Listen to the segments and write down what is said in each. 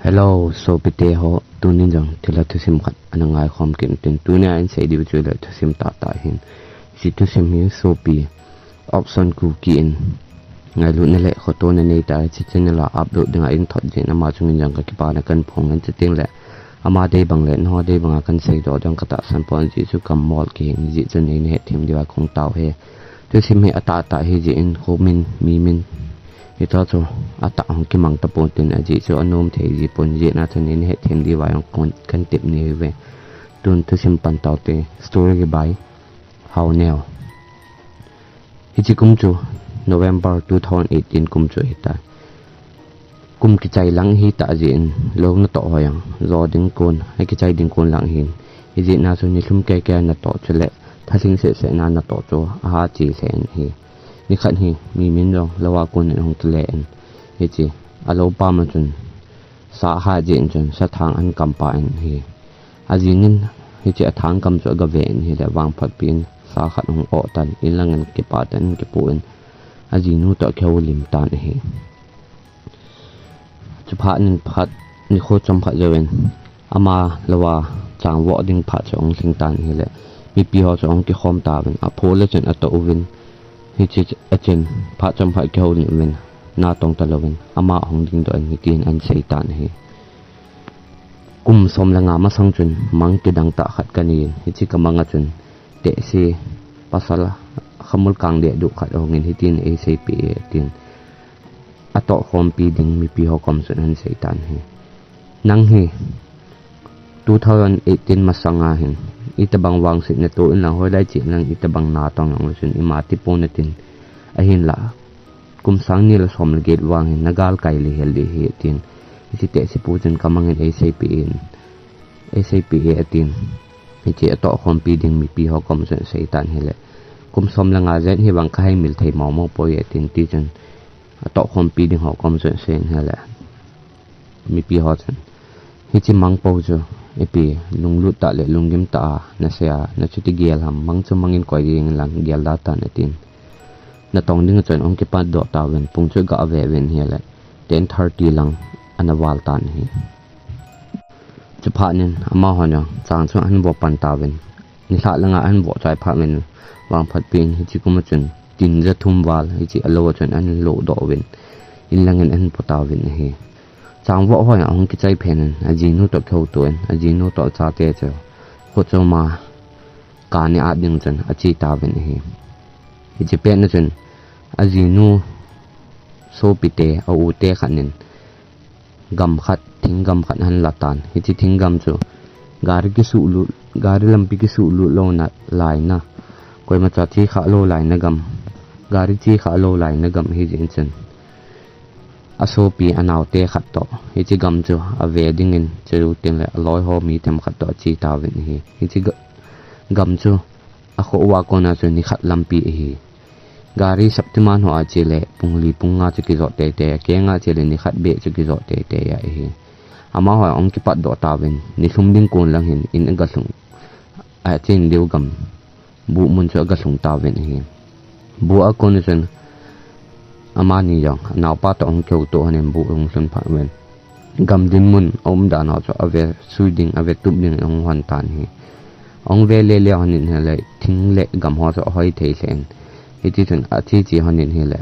Hello, so bite ho tunin jang thila thusim khat anangai khom kin tin tunia in sei diu chula thusim ta ta hin si thusim hi so pi option ku ki in ngai lu ne le khoto ne nei ta chi chen la upload dinga in thot jin ama chungin jang ka ki pa na kan phong an chiting le ama dei bang le no dei bang kan sei do jang ka ta san pon ji chu kam mol ki ji chen nei ne thim diwa khong taw he thusim he ata ta hi ji in khomin mi min ito cho ata ang kimang tapon tin aji so anom the ji pon ji na thanin he them di wa ang kon kan tip ni we tun thu sim pan taw te story ge bai how now hi kum chu November 2018 kum chu hita kum ki chai lang hi ta ji in log na to hoyang zo ding kon hai ki chai ding kon lang hin hi ji na so ni hlum ke ke na to chule thasing se na to cho a chi sen hi ni khat hi mi min ro lawa kun en hong tle en he chi alo pa ma chun sa ha jin chun sa thang an kam pa en hi ajinin he chi athang kam cho ga ve en hi le wang phat pin sa khat hong o tan ilangan ke pa tan ke pu en ajinu to kheu lim tan hi chu pha nin phat ni kho chom pha jewen ama lawa chang wo ding pha chong sing tan hi le mi pi ho chong ki khom ta ben a phole chen a to win hi chi achen pha chom pha kheu ni men na tong talawin ama hong ding do ni tin an sei tan hi kum som langa ma sang chun mang ki dang ta khat kanin hi chi kamanga chun te si pasala khamul kang de du khat ong in hi tin e sei pi tin ato khom pi ding mi pi ho kom chun an sei tan hi nang hi 2018 masanga hin itabang wang sit na to in la hoi lai chi nang itabang na tong ang chun imati ponatin ahin la kum sang ni la som le gate wang hin nagal kai li hel di hi tin isi te si pu chun kamangin ASAP in ASAP atin chi ato khom pi ding mi pi ho kom chun sei tan hele kum som la nga zen hi wang khai mil thei mau mo poi atin ti chun ato khom pi ding ho kom chun sen hele mi pi ho chun hi chi mang po chu epi lunglu ta le lungim ta na sia na chuti gial ham mang chu mangin koi ding lang gial da ta na tin na tong ding chon ong ki pa do ta wen pung chu ga ve wen hi le 10:30 lang anawal tan hi chu pha nin ama honya chang chu an bo pan ta wen ni sa langa an bo chai pha men wang phat pin hi chi kum chun tin ja thum wal hi chi alo chon an lo do wen in langin an pota wen hi chang wo hoi ong ki chai phen aji nu to khau toin aji nu to cha te che ho cho ma ka ni a ding chen achi ta wen hi hi chi pen na chen aji nu so pite au u te khanin gam khat thing gam khat han la tan hi chi thing gam chu gari ki su lu gari lampi ki su lu lo na lai na koi ma cha thi kha lo lai na gam gari chi kha lo lai na gam hi jin chen asopi anaw te khat to hi chi gam chu a ve ding in chu tin le loi ho mi tem khat to chi ta wen hi chi gam chu a kho wa ko na chu ni khat lampi hi gari saptiman ho a chi le pungli punga chu ki zo te te ke nga chi le ni khat be chu ki zo te te ya hi ama ho ong ki pat do ta wen ni thum ding kon lang hin in ga sung a chen deu gam bu mun chu ga sung ta wen hi bu a kon chen amani yang naw pa to ong keu to hanen bu ong sun pha wen gam din mun om da na cho ave suiding ave tup ding ong han tan hi ong ve le le hanin hele thing le gam ho cho hoi thei sen hi ti chun a thi chi hanin hele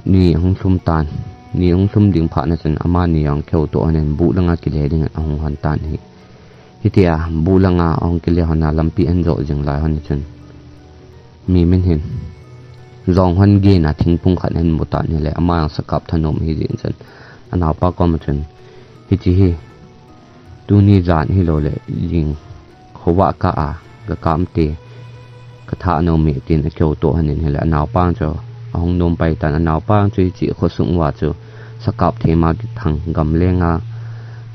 ni ong sum tan ni ong sum ding pha na chen amani yang keu to hanen bu langa ki le ding ong han tan hi ti a bu langa ong ki le hana lampi an zo jing lai han chun mi min hin zong han ge na thing pung khan hen mutan ni le ama yang sakap thanom hi jin chen anaw pa ko ma chen hi chi hi tu ni jan hi lo le jing khowa ka a ga kam te ka tha no mi tin a kyo to hanin hele anaw pa cho ahong nom pai tan anaw pa chi chi kho sung wa chu sakap the ma ki thang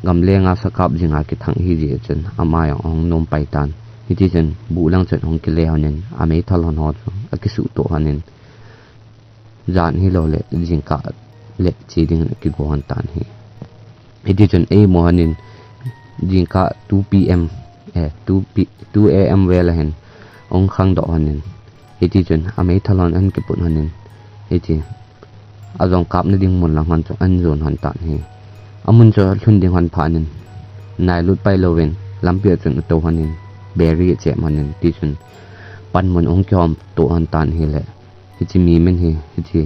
gam lenga sakap jinga ki thang hi ji chen ama yang ahong nom pai tan hi ti chen bu lang chen hong ki le hanin ame thal hon ho chu a ki su to hanin jan hi lo le jing ka le chi ding ki go han tan hi edi chen e mo hanin jing ka 2 pm 2 am we la hen ong khang do hanin edi chen ame thalon an ki pun hanin edi azong kap na ding mun lang han chu an zon han tan hi amun cho hlun ding han phanin nai lut pai lowen lampia chun to hanin berry che manin ti chun pan mun ong kyom to an tan hi le hi mi men hi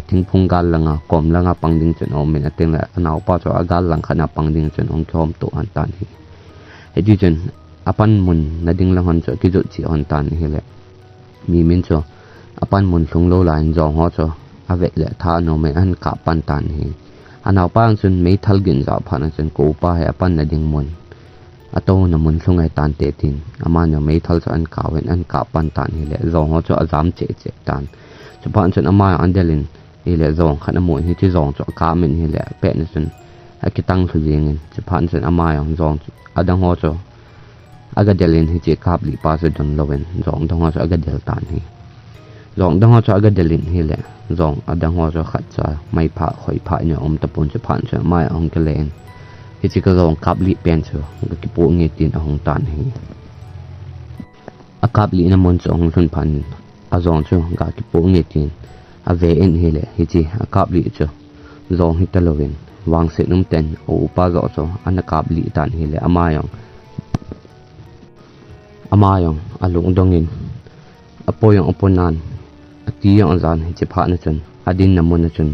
thing phung gal langa kom langa pangding chun om men ateng la anaw pa cho agal lang khana pangding chun ong kyom to an tan hi he chun apan mun na ding lang han cho ki jo chi on tan hi le mi men cho apan mun thung lo la in jong ho cho avet le tha no me an ka pan tan hi anaw pa chun me thal gin za phana chun ko pa he apan na ding mun ato na mun thungai tan te tin ama no me thal cho an ka wen an ka pan tan hi le jong ho cho azam che tan chu pan chun ama andelin hi le jong khana mo hi chi jong cho ka men hi le pe na chun akitang thu jing chu pan chun ama yong jong adang ho cho aga delin hi che kap li pa se don lowen jong dong ho cho aga del tan hi jong dong ho cho aga delin hi le jong adang ho cho khat cha mai pha khoi pha nya om tapun chu phan cha mai ong ke len hi chi ka jong kap li pen chu ga ki pu nge tin a hong tan hi a kap li na mon chu ong thun phan a jong chu ga ki pu nge tin a ve en hi le hi chi a kap li chu jong hi ta lowen wang se num ten o pa zo cho an kap li tan hi le amayong alung dongin apoyong oponan atiyang azan hi chepha na chun adin namun na chun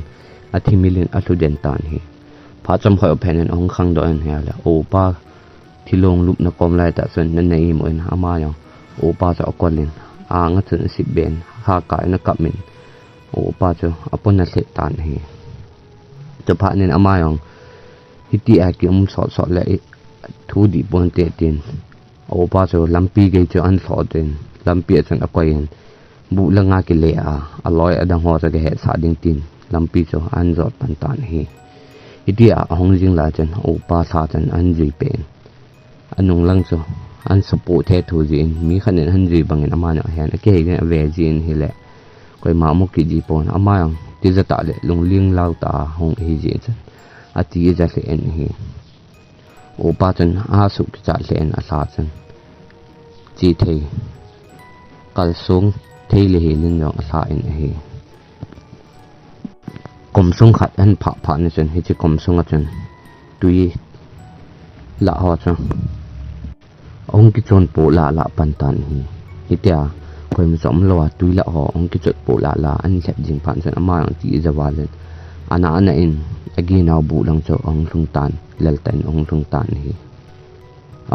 athimilin athuden tan hi pha cham khoi ophenin ong khang do an hala opa thilong lup na kom lai ta chun na nei moin amayong opa cha okolin anga chun sip ben ha ka na kapmin opa chu apon na se tan hi chepha nin amayong hiti aki so le thu di bon te tin opa cho lampi ge cho an tho den lampi chon akoin bu langa ki le aloi adang ho cha ge he sa ding tin lampi cho an zot pan tan hi idia hong jing la chen opa sa chen an ji pen anung lang cho an support the thu jin mi khanen han ji bangin ama na hen ke ge ve jin hi le koi ma mu ki ji pon ama yang ti za ta le lung ling lau ta hong hi ji chen ati za le en hi opa chen a su ki cha len a sa chen chi thei kal sung thei le hin no a sa in hi kom sung khat an pha ni chen hi chi kom sung a chen tui la ho chen ong ki chon po la pan tan hi hitia koi mi som lo tui la ho ong ki chot po la an chep jing phan chen ama ang ti za walen ana in agi naw bu lang cho ong lung tan lel tan ong lung tan hi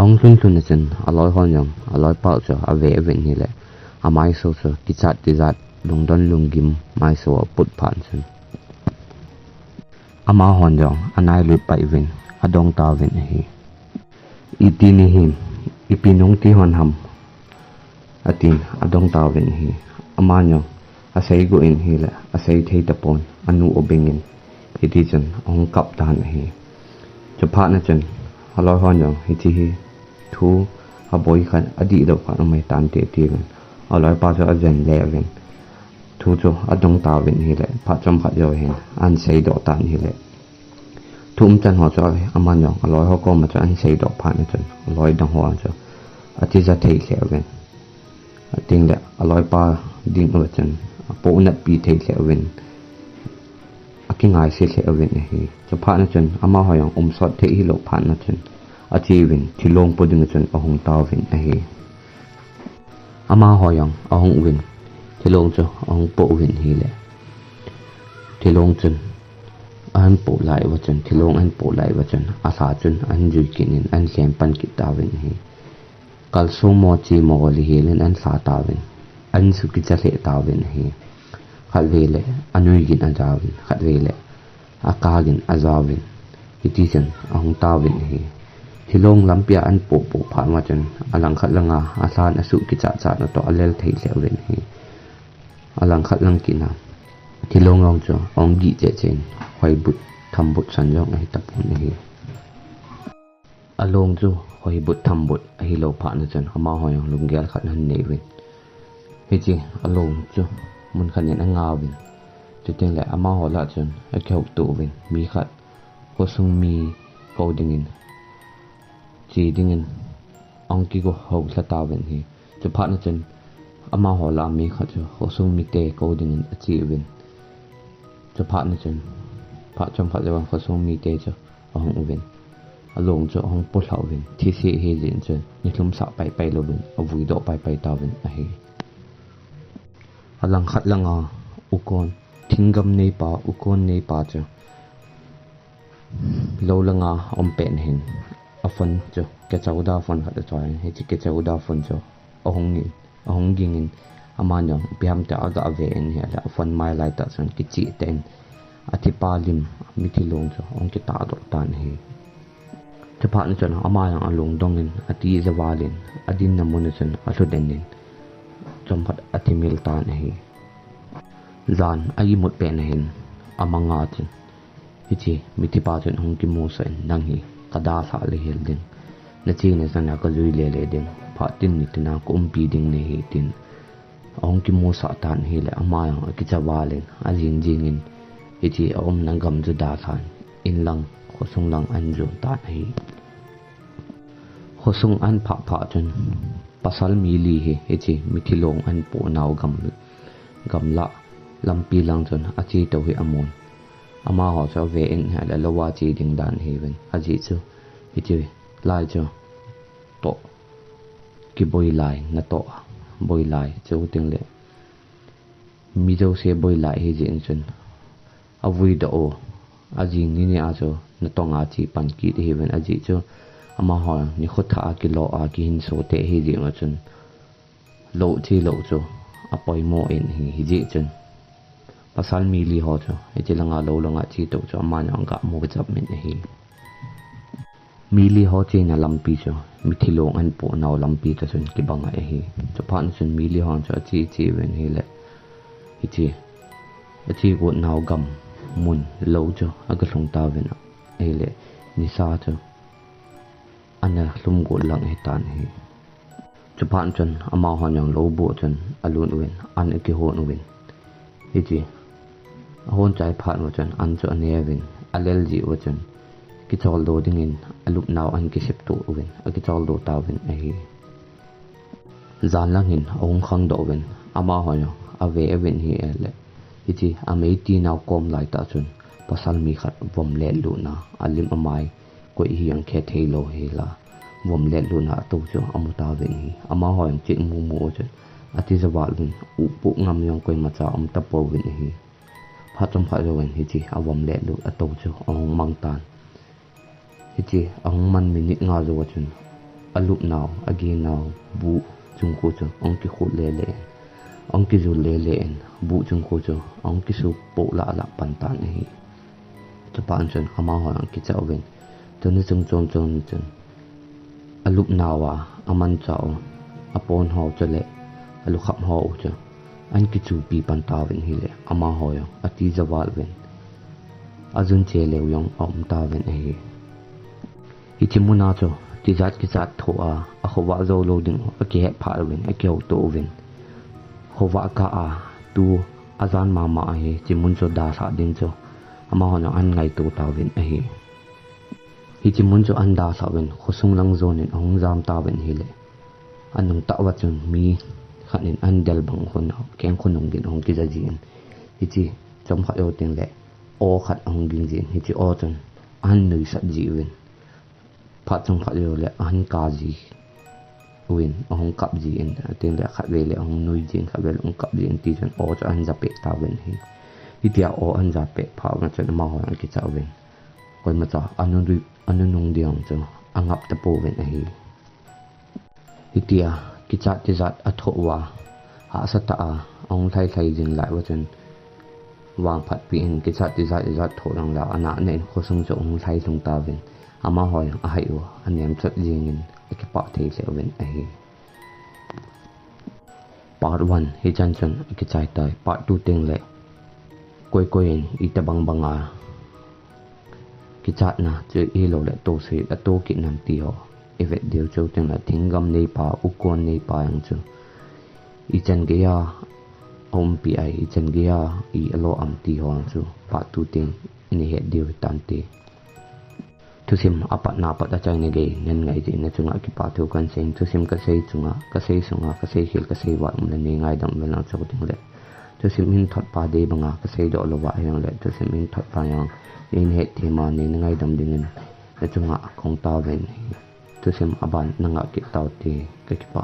ong lung na chen aloi hon yong aloi pa cho ave ven hi le amai so ki chat ti zat lung don lung gim mai so put phan chen ama hon yong anai lut pai ven adong ta ven hi iti ni him ipinong ti hon ham atin adong ta ven hi ama nyo asai go in hi le asai thei tapon anu obengin hiti chen ong kap tan hi chapha na chen aloi hon yong hiti hi thu a boy khan adi do pa mai tan te ti ven aloi pa cho ajen le ven thu cho adong ta ven hi le pha cham khat yo hen an sei do tan hi le thum chan ho cho aman yong aloi ho ko ma cho an sei do pha na chen aloi dang ho cho ati za thei le ven ating le aloi pa ding o chen po na pi thei le ven akingai se le ven hi cho pha na chen ama ho yong sot thei hi lo pha na chen achieving thilong poding chen ahong taw vin ahi ama hoyong ahong win thilong cho ahong po win hi le thilong chen an po lai wa chen thilong an po lai wa chen asa chen an jui kinin an sem pan ki ta win hi kal so mo chi mo li helen an sa ta win an su ki cha le ta win hi khat ve le anui gin an ja win khat ve le akagin azawin iti chen ahong ta win hi thilong lampia an po pha ma chen alang khat langa asan asu ki cha na to alel thei lewen hi alang khat lang ki na thilong ong cho ong gi che chen hoi but tham but san yong ai tapun hi along chu hoi but tham but hi lo pha na chen ama hoyong lunggel khat han nei win hi chi along chu mun khan yen anga win tu teng le ama ho la chen a khau tu win mi khat ho sung mi ko ding in chi dingin ong ki go ho la ta wen hi chu pha na chen ama ho la mi kha chu ho sung mi te ko dingin a chi wen chu pha na chen pha chom pha le ho sung mi te chu ong wen along cho hong po hlavin thi se he lin chen ni hlum sa pai lovin avui do pai tawin a hi alang khat langa ukon thingam nei pa ukon nei pa cha lo langa om pen hin afan cho ke chauda fon khat choi he chi ke chauda fon cho ahong gingin amanyong piam ta aga ave en he la fon mai lai ta san ki chi ten ati palim mithilong cho ong ki ta do tan he chapa na chon amayang along dongin ati zawalin adin namun chen asodenin chompat ati mil tan he zan ai mut pen hin amanga chen hichi mitipa chen hong ki mo sen nang hi kada sa le hel din na chi ne sana ka zui le din pha tin ni tina ko umpi ding ne hi tin ong ki mo sa tan hi le amayang ki chawalin ajing jingin hichi om nangam ju da than in lang khosung lang an ju ta hi khosung an pha chen pasal mi li hi hichi mithilong an po naw gam la lampi lang chon achi to hi amon ama ho cho ve en ha la lawa chi ding dan hi wen aji chu hichi lai cho to ki boy lai na to boy lai chu ting le mi jo se boy lai hi jin chun avui do o aji ni a cho na to nga chi pan ki hi wen aji chu ama ho ni khotha ki lo a ki hin so te hi ji ma chun lo chi lo cho apoi mo en hi ji chun pasal mi li ho cho e chi langa lo langa chi to cho ma nyang ga mo chap min hi mi li ho chi na lampi cho mi thilong an po naw lampi ta chun ki banga e hi cho phan chun mi li ho cho chi wen hi le hi chi go naw gam mun lo cho aga hlong ta wen e le ni sa cho ana hlum go lang he tan hi cho phan chun ama ho nyang lo bo chun alun wen an ki ho no wen hi chi hon chai phat mo chan an cho ne win alel ji wo chan ki chol do ding in alup naw an ki sip to win a ki chol do ta win a hi zan lang in ong khang do win ama ho yo ave win hi ele hi chi amei ti naw kom lai ta chun pasal mi khat vom le lu na alim amai ko hi yang khe thei lo he la vom le lu na to cho amuta win hi ama ho yang chi mu chan ati zawal win u pu ngam yong koi ma cha om ta po win hi phatom pha jo wen hi chi awam le lu ato chu ong mang tan hi chi ong man minute nga jo chun alup naw agi naw bu chung ko chu ong ki khu le ong ki zu le en bu chung ko chu ong ki su po la pan tan hi cha pan chun ama ho ang ki cha wen chun ni chung chon alup nawa aman chao apon ho chale alu khap ho chu an ki chu pi pan ta wen hi le ama ho yo ati zawal wen azun che le yong om ta wen hi hi chimuna cho ti zat ki zat tho a khowa zo lo ding a ke he pha wen a ke to wen khowa ka a tu azan mama hi chimun cho da sa ding cho ama ho no an ngai to ta wen hi hi chimun cho an da sa wen khosung lang zo nin ong jam ta wen hi le anung ta wa chun mi khanin an del bang khon keng khonong din hong ki jajin hi chi chom kha yo ting le o khat hong ging jin hi chi o chon an nui sa ji wen pha chom kha yo le an ka ji win hong kap ji in ting le khat ve le hong nui jin kha ve ong kap jin ti chon o cho an ja pe ta wen hi tia o an ja pe pha na chon ma ho ki cha wen koi ma cha anu nung diang cho angap ta po wen hi tia ki cha ti zat a tho wa ha sa ta ong thai jing lai wa chen wang phat pi in ki cha ti zat tho rang la ana ne kho sung cho ong thai sung ta wen ama hoi a hai wa anem chat jing in ki pa thei se wen a hi part 1 hi chan ki chai tai part 2 ting le koi in ita banga ki chat na che i lo le to se a to ki nam ti ho evet deu chou teng la thingam nei pa ukon nei pa yang chu i chan ge ya om pi ai i chan ge ya i alo am ti ho chu pa tu ting ni he deu tan ti tu sim apat na pa ta chai ne ge nen ngai ji na chunga ki pa thu kan sing tu sim ka sei chunga ka sei sunga ka sei khil ka sei wa um le ni ngai dam le na chou ting le tu sim min thot pa de banga ka sei do lo wa yang le tu sim min thot pa yang in he ti ma ni ngai dam ding na chunga khong ta ven tu sem aban nanga ki tau ti ka ki pa